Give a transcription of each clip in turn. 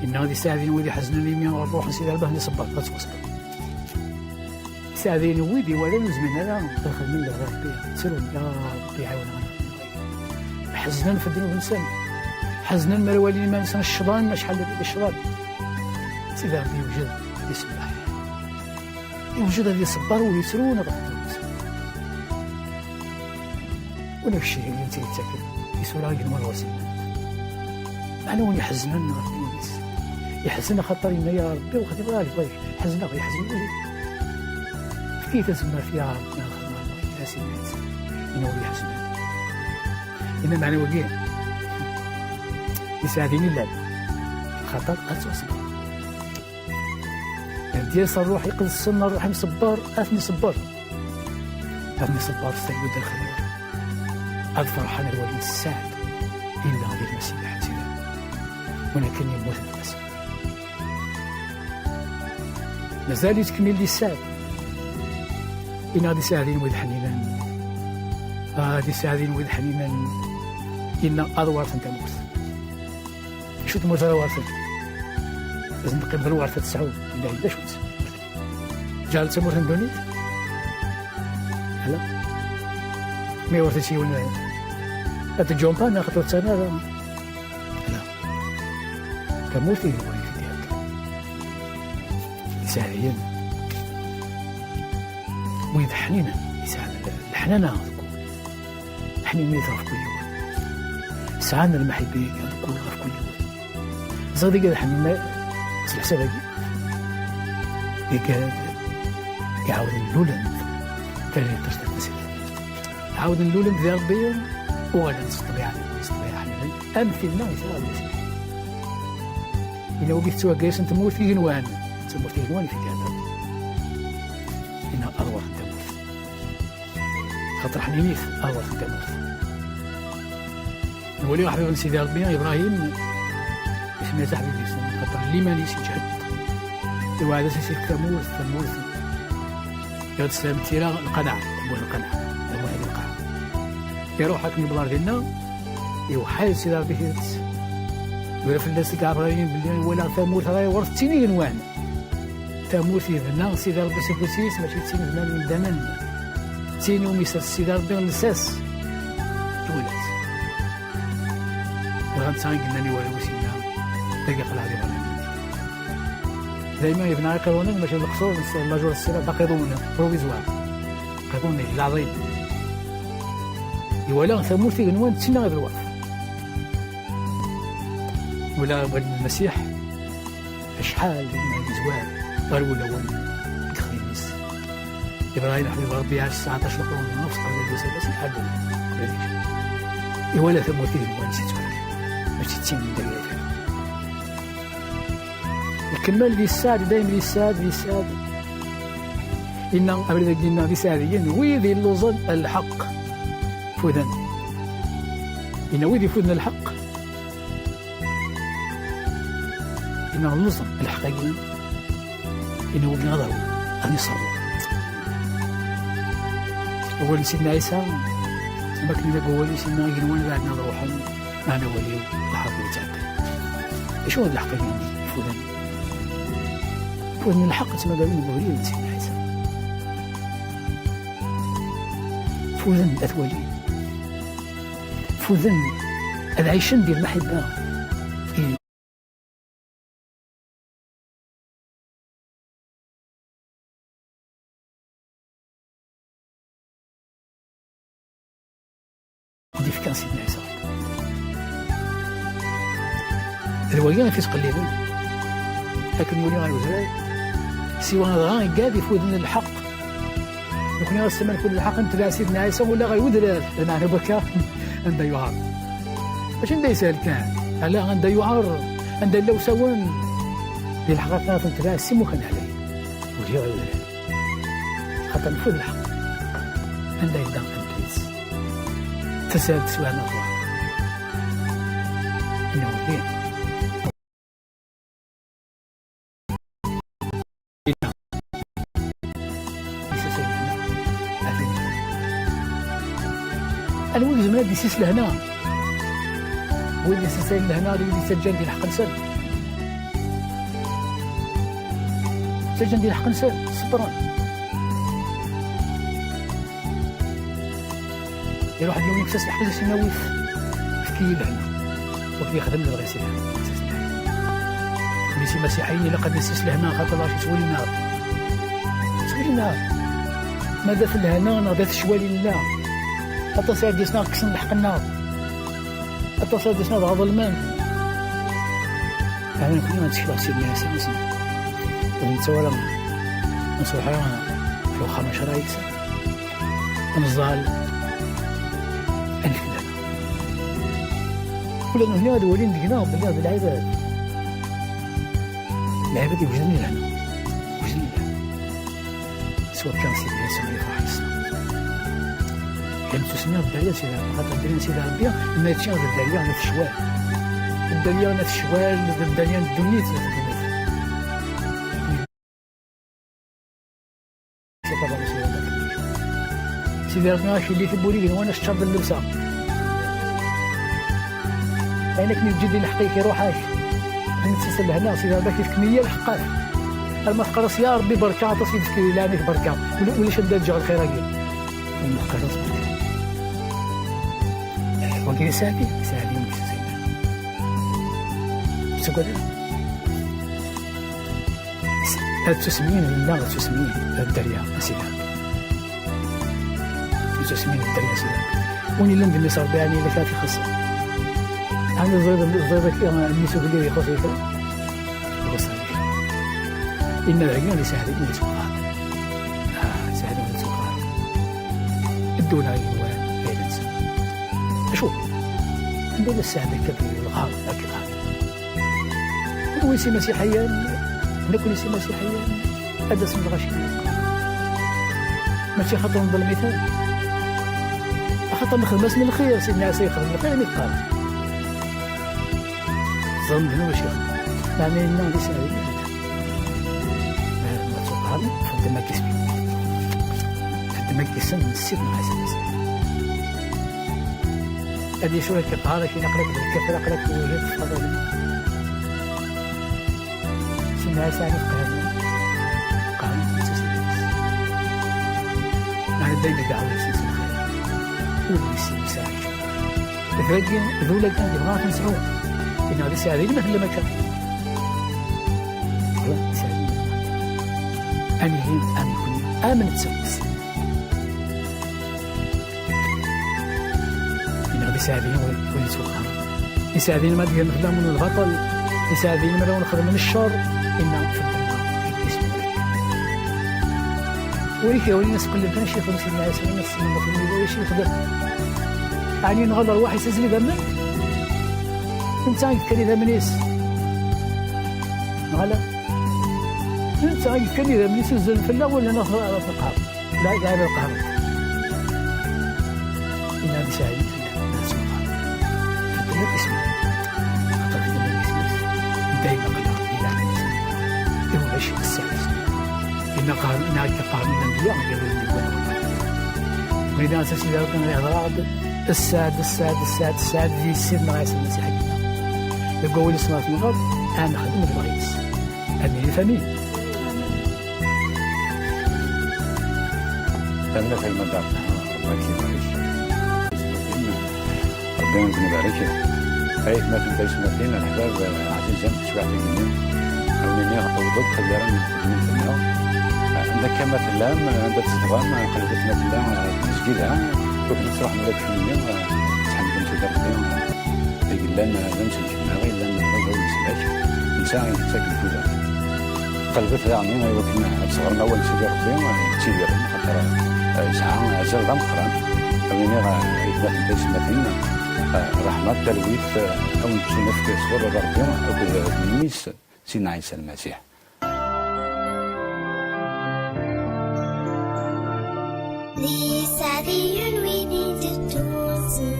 إن غادي يساعدني ويدي حزنني ميا نروح نسير الباه نصبر غتصبر يساعدني ويدي ولا نزمن أنا نخدم من ربي سيروا يا ربي يعاوننا حزنا في الذنوب إنسان حزنا ما الوالدين ما نسان الشيطان شحال الشيطان سيدي ربي يوجد يسبح يوجد هذا يصبر ويسرون ونفس الشيء اللي انت تاكل يسوى غير مال وسيله انا وين يحزننا ربي يحزننا خاطر يا ربي وخدي بالك طيب حزننا غير يحزننا كيف تسمى فيها ربنا خدمه يا سيدي انه يحزننا ان معنى وجيه يساعدني لا خاطر اتصبر ديال الروح يقص السنه الروح مصبر اثني صبر السيد الخير هذا فرحان الوليد السعد إلا غير المسيح اعتراف ولكن يموت الناس مازال يتكمل لي السعد إن غادي يساعدين ولد حنينا غادي يساعدين ولد حنينا إن أدوارث تموت شو تموت أدوارث لازم نقيم بالوارثة تسعود إلا إلا شو جعلت تموت دونيت لا ما يورث شي ولا هاد الجون بان خاطر انا لا كموت فيه الوالد ديالك يساعدين ويد حنينا يساعد الحنانة حنين يطرف كل يوم سعادنا المحبين يكون في كل يوم زادي قال حنين تصلح سباقي يعاود اللولند تاني ترتب مسيرة عاود اللولند ذي ربي وغدا نستطيع حنين أمثلنا يساعد المسيح إلا وقفت وقايس أنت موت في جنوان تموت في جنوان في هذا إنها أروح تموت خاطر حنينيف أروح تموت نولي واحد من سيدي ربي إبراهيم اسمه صاحبي بيسان خاطر اللي ماليش يجهد وهذا سيسير تموت يغد السلام تيرا القناعة تبوه القناعة تبوه هذه القناعة يروح حكمي بلار ديالنا يوحي سيدي ربي هيرت ولا في الناس كاع إبراهيم بلي ولا ثمود راهي ورثتيني نوان ثمود يذنا سيدي ربي سيكوسيس ماشي تيني ذنان من دمن تيني وميسر سيدي ربي نساس تولات وغنتسان قلنا لي ولا وسينا تلقى قلعة ديال دايما يبنى يقيضونا ماشي القصور لاجور السيرة تقيضونا بروفيزوار قيضونا العظيم ولا ثمود في عنوان تسنى غير الوقف ولا المسيح شحال من زوار غير ولا الخميس ابراهيم حبيب ربي على 19 قرون ونص قبل المسيح حد ولا ثمود في عنوان نسيت ماشي تسين من دايره يكمل لي السعد دايما لي السعد إن أبدا قلنا بسعدين ويذي اللوزن الحق فذن إن ويذي فذن الحق إنه اللوزن الحق قلنا إنه وقنا ضروا أن يصروا أول سيدنا عيسى ما كنا نقول سيدنا قلنا بعدنا نروح أنا ولي الحق يتعدى إيش هو الحق قلنا فذن وأن الحق تما قالوا نقولي سيدنا عيسى فوزن الأثولي فوزن العيشن ديال المحبة دي في كان سيدنا عيسى الويان في تقليبا لكن ولي غير سوى هذا قاعد يفوز من الحق وكنا نستمر في الحق نتبع سيدنا عيسى ولا غيودر المعنى بكا عند يعار باش عنده يسال كان على عند يعار عند لو سوان بالحق نتبع السمو كان عليه ولي غيودر خاطر نفوز الحق عند يدان انتريس تسال سؤال الله انه فيه الولد زمان يسيس لهنا ولد يسيس لهنا اللي يسجل في الحق نسل تجن ديال الحق نسال صبران. يروح اليوم يكسس الحق باش يناوي في كيل هنا وكي يخدم الغسيل ماشي مسيحيين الا قد يسيس لهنا خاطر راه تولي النار تولي النار ماذا في الهنا ناضي في الشوالي لله حتى سير ديسنا كسن الحق النار حتى سير ديسنا ظلمان. أنا كنا نتشلع سيدنا سيدنا ونتصور نصوحي في 15 يكسر ونزال الكلام ولأنه هنا الولين دقناهم بالله بالعباد العباد يوجدني لهنا وجدني لهنا سواء كان سيدنا يسمى يفرح السلام كانت تسمى الدريا سيدنا خاطر الدريا سيدنا ربيع إما يتشان الدريا أنا في الشوال الدريا أنا في الشوال الدريا الدنيا سيدي ربنا شي اللي تبولي وانا شرب اللبسه يعني كني تجي الحقيقي روحاش نتسلسل هنا سيدي ربنا كيف كميه الحقات المسقرص يا ربي بركه تصيد في لانك بركه ولا شد تجع الخير اجي المسقرص بركه وكي ساكي سكوت التسمين لله التسمين الدريا سيدي تسمين الدنيا سيدنا وني لم باللي صار بيعني اللي كانت يخص أنا ضربك الميسو اللي يخص يفرق يخص إن العقل اللي سهل من يسوقها سهل من يسوقها الدولة هو بينات شوف عندنا السهل الكبير الغار الكبير هو يسي مسيحيا نكون يسي مسيحيا هذا اسم الغشيم ماشي خاطر نضل مثال خاطر نخدم اسم الخير سيدنا عيسى يخدم الخير ما يقال ظن هنا واش يخدم يعني الناس يسالي ما تقال فد ما كيسبي فد ما كيسن سيدنا عيسى هذه شو لك قال كي نقرا بالكفر قرات وجهت فضل سيدنا عيسى قال أنا دايما دعوة سيدنا وليسي مساعد الفرقين ذولا كان يبغى تنسعون إن هذا ساعدين مثل ما كان لا ساعدين أنا هين أنا كوني آمن تسوس إن هذا ساعدين ويسوقها يساعدين ما ديال نخدم من البطل يساعدين ما لو نخدم من الشر إنه في الدنيا وليك يا ولي الناس كل كان شي خمس سنين عايشين الناس ما كانوا شي يخدم يعني نغدر واحد يسزلي دمك انت كان اذا منيس غلا انت كان اذا منيس يسزل في الاول ولا ناخذ على القهر لا قاعد القهر ان هذه سعيد الناس ما اسمه خاطر في اسمه دائما قدر الى هو عيش السعيد إن قال إن قال من الأنبياء وإذا أساس إذا كان الإعراض الساد دي سيدنا عيسى المسيح يقول اسمه في الغرب أنا خدمة الرئيس هذه الفاميل أنا في المدار ربنا يبارك ربنا يبارك أي ما تنتهيش مثلنا الأحباب عزيزا تشبع في الجنين أو نمير أوضب خيرا من النار عندك مثلا عندك تتغام قلبت مثلا تسجيلها كيف نصرح من ذاك الفنية تحمد نمشي دابا يقول لنا نمشي للجماعي لنا نبغيو نسلاك نساعد ساكن كذا قلبت يعني وكنا صغرنا أول شيء ربي تيبير خاطر ساعة زال ضم قران أولي يثبت نتايش مثلنا رحمة تلويث أو نمشي في صغر ربي أو نميس سيدنا عيسى المسيح. These are the years we needed to see.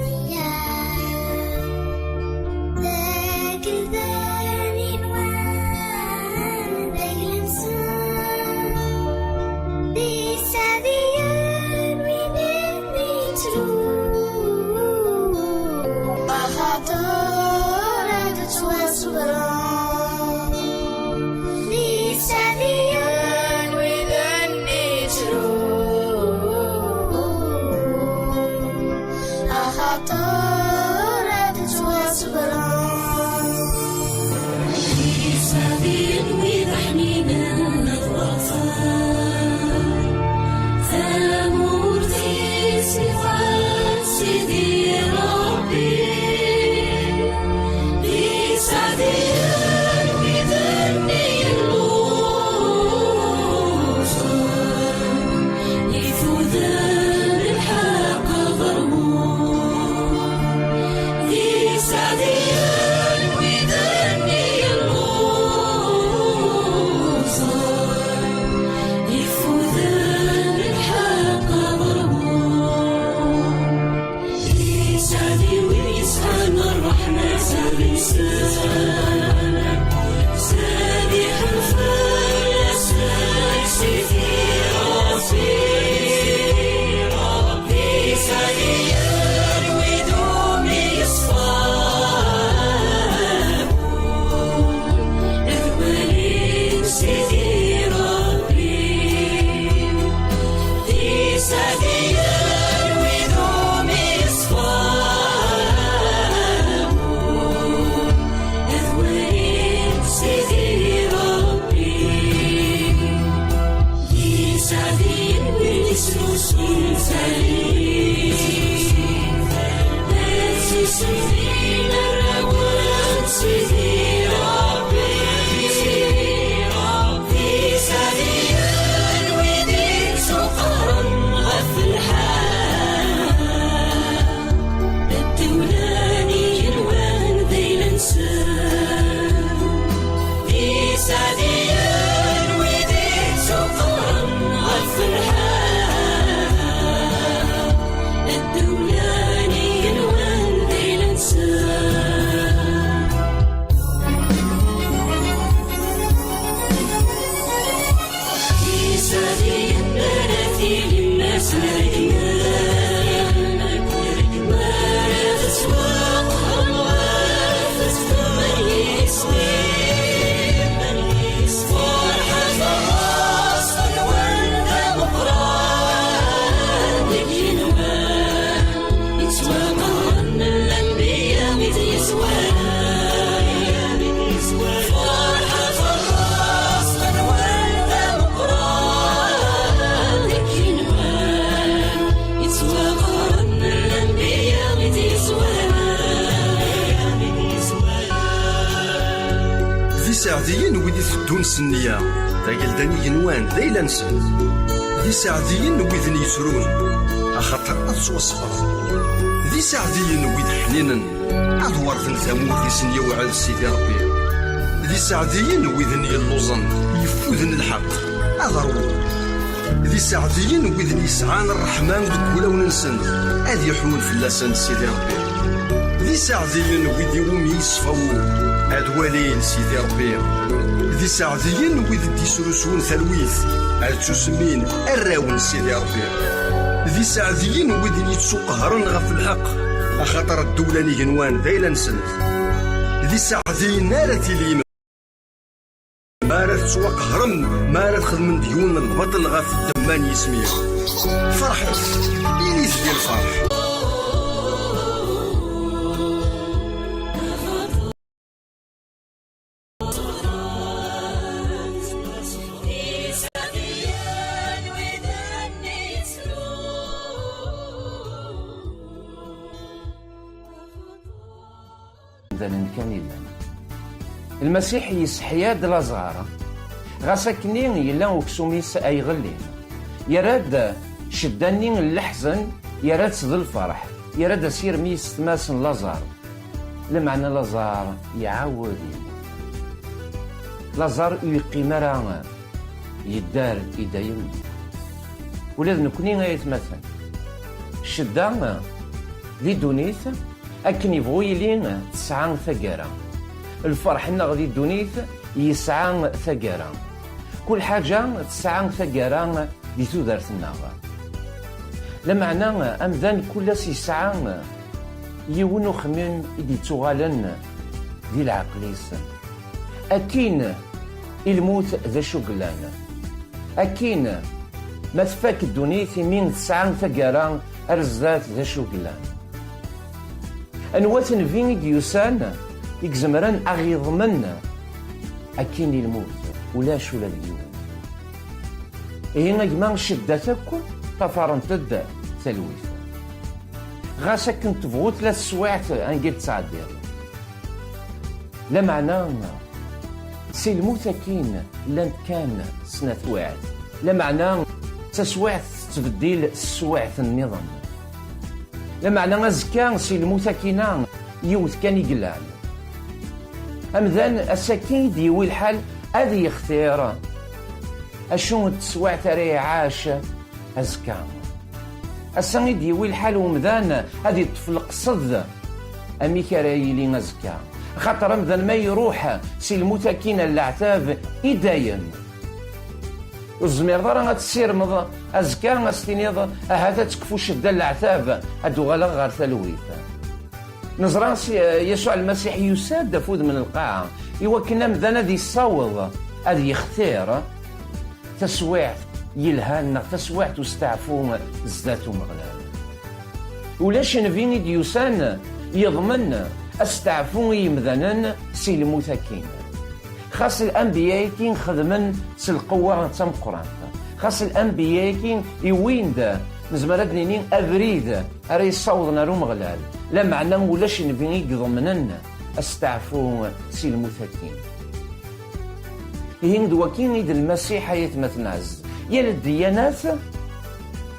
These are the years we needed to. I had to let it was wrong. سعديين ويدي تدون سنية تاقلداني ينوان دايلا نسن ذي سعديين ويدن يسرون أخطر أدس وصفر ذي سعديين ويد حنينا أدوار ثمور ذي سنية وعلى سيدي ربي ذي سعديين ويدن يلوزن يفوذن الحق أضروا ذي سعديين ويدن يسعان الرحمن بكل وننسن أذي يحمل في اللسان سيدي ربي ذي سعديين ويدي ومي يصفو أدوالين سيدي ربي ذي سعديين ويدي يسرسون ثلويث أتسمين الراون سيدي ربي ذي سعديين ويدي يتسوقهرن غف الحق أخطر الدولة نيجنوان ذيلا نسن ذي سعديين نارتي ليم مارت تسوق هرم مارت خدم ديون البطل غف الدمان يسميه فرحة إليس ديال الفرح كان يلان المسيح يسحياد لازارة غاسكني يلا وكسوميس اي غلين يراد شداني اللحزن يراد صد الفرح يراد اسير ميس تماسن لازار لمعنى لازار يعاود لازار يقي مرا يدار يدايم ولاد نكوني غايتمثل شدان ذي دونيث أكن يبغو يلين تسعان ثقارة الفرح إنه غادي دونيث يسعان ثقارة كل حاجة تسعان ثقارة دي تودرت النغا لمعنى أمذان كل يسعان يونو خمين دي تغالن دي العقليس أكين الموت ذا شقلان أكين ما تفاك الدونيث من تسعان ثقارة أرزات ذا شقلان أنوات فين ديوسان يكزمران أغيضمن أكين الموت ولا شو اليوم هنا جمع شدتكم طفرن تد ثلويث غاسا كنت بغوت لا سوعت أنجل تعدير لا معناه سي الموت أكين لان كان سنة وعد لا معناه تسوعت تبديل السوعت النظام لمعنى أزكان سي المتكنان يوث كان يقلان أمذان السكين ديوي الحال أذي يختار أشون تسوع تري عاش أزكان السني ديوي الحال ومذان أذي تفلق صد أمي كرايلي أزكان خاطر أمذان ما يروح سي المتكين العتاب إدايم الزمير ضرا تسير مضى أزكى أستنيض هذا تكفو شدة العتاب أدو غلا غار ثلويث نزران يسوع المسيح يساد فود من القاعة إوا كنا مذانا ذي صوض أذي يختار تسويع يلهانا تسويع تستعفو زداتو مغلال ولاش نفيني ديوسان يضمن استعفو يمذنن سي المتكين خاص الأنبياء كين خدمن سالقوة تم قرآن خاص الأنبياء كين يوين دا نزمرد نينين أبريد أري صوضنا رو مغلال لا معنى ولاش نبيني يضمنن استعفو سي المتكين هين دواكين يد المسيح يتمثنعز يا الديانات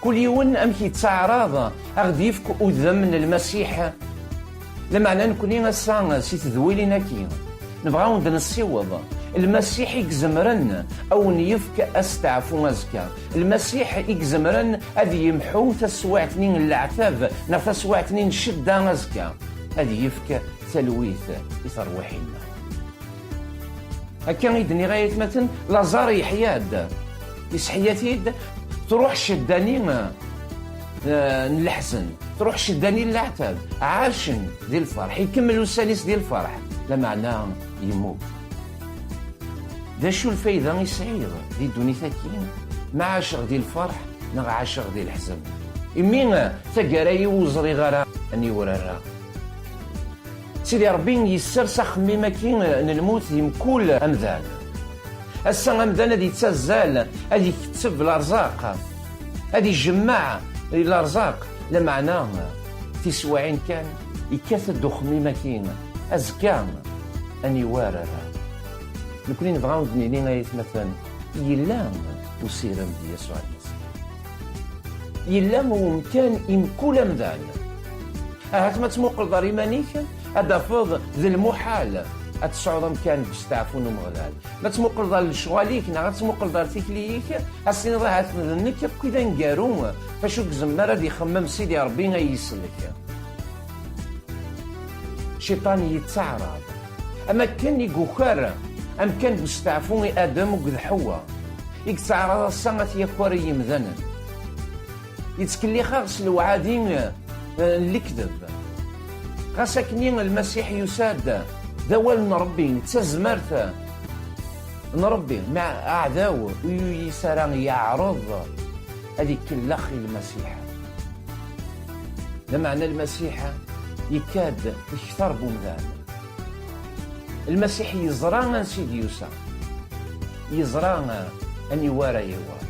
كل يوم أمكي تعرض أغديفك أذم من المسيح لما أنا نكوني غسان سي تذويلنا كي نبغاو نسيوض المسيح يكزمرن أو نيفك أستعفو مزكا المسيح يكزمرن أذي يمحو تسوعتنين العتاب تسوعتنين شدة مزكا أذي يفك ثلويث يثروحينا هكا يدني غاية مثلا لازار يحياد يسحياتيد تروح شداني الحزن تروح شداني العتاب عاشن ديال الفرح يكملوا السلس ديال الفرح لا معناه يموت ذا شو الفايدة يسعير دي دونيثاكين ما عاشق ديال الفرح نغ عاشق ديال الحزن إمين تقراي وزري غرا أني ورارا سيدي ربي يسرسخ مما كين الموت يمكول أمذان السنة أمذان هذه تسزال هذه يكتب الأرزاق هذه يجمع الأرزاق لا معناه في سواعين كان يكثر دخمي مكين أزكام أني واررا نكوني نبغاو نيني مثلا يلا وسيرم ديال يسوع المسيح يلا ممكن يمكن مذان هات ما تموقل دار إيمانيك هذا فض ذي المحال أتصعد مكان باش تعرفون مغلال ما تموقل دار شغاليك نا تموقل دار تيكليك السين راه تنك كذا نقارو فاشو زمر هذا يخمم سيدي ربي يسلك شيطان يتعرض اما كان يقوكر ام كان باش تعرفون ادم وقد حواء يتعرض السنة يكوري يمذنن يتكلي خاص الوعادين الكذب غاسكني المسيح يساد ذوال نربي تزمرت نربي مع أعداء ويسران يعرض هذيك الأخ المسيح لمعنى المسيح يكاد يكثر بمذان المسيح يزرع سيدي يوسى يزرع أن يوارى يوارى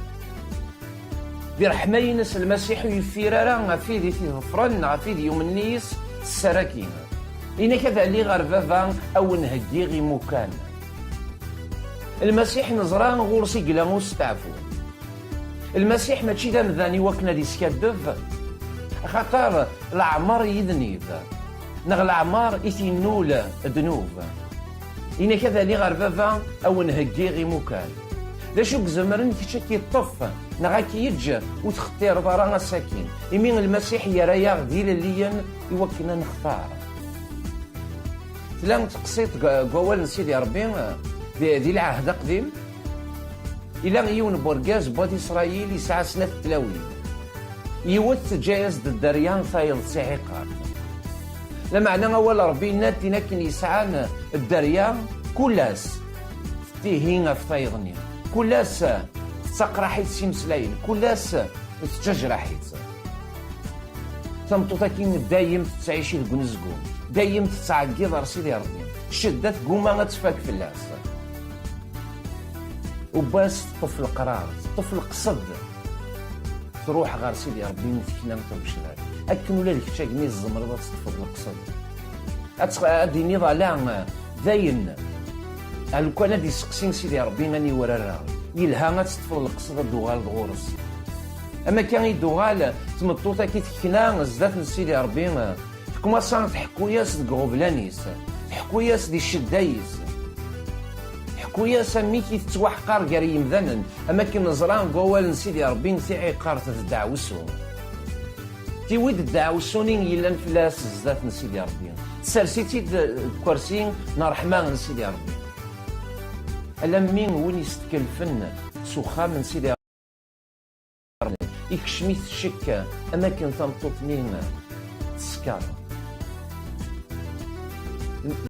برحمة ينس المسيح يفيرارا في ذي ظفرنا في ذي يوم النيس السراكين إنا كذا اللي غرفافا أو نهجي غي مكان المسيح نزران غورسي قلا مستعفو المسيح ماشي ذا مذاني وكنا دي سكادف خاطر العمر يذنيب نغ العمر يثنول ذنوب إنا كذا اللي غرفافا أو نهجي غي مكان ذا شوك زمرن كي الطف نغاك يجا وتختار ضرا الساكين يمين المسيح يرى غديل الليا يوكلنا نختار تلا تقصيت قوال سيدي ربي دي العهد قديم إلا يون بورغاز بواد إسرائيل يسعى سنة تلاوين يوث جايز الدريان ثايل سعيقات لمعنى أول ربي ناتي لكن يسعى الدريان كلاس تيهين في ثايغني كلاس تسقر حيت سيمسلاين كلاس تججر حيت تمطوطا كين دايم تعيشي الكنزكو دايم تتعقي دار سيدي ربي شدات قوما تفاك في اللاس وباس طفل قرار طفل قصد تروح غير سيدي ربي نتكنا متمشلال اكن ولا لك تشاقني الزمرضه تطفل القصد هادي نضال ذاين لو كان هادي سقسين سيدي ربي غني ورا يلها تطفل القصد الدوغال غورس اما كان يدوغال تمطوطا كي تكنا زدات سيدي ربي كما صارت حكوياس د غوبلانيس حكوياس دي الشدايس حكوياس ميكي تتوحقر قاري مذنن اما كي نزران قوال سيدي ربي نتي عقارت الدعوسو تيويد الدعوسونين يلان فلاس زدات سيدي ربي سالسيتي الكرسي نرحمان سيدي ربي الا مين وين يستكلفن سخا من سيدي ربي يكشميت الشكه اماكن تمطوط مين تسكر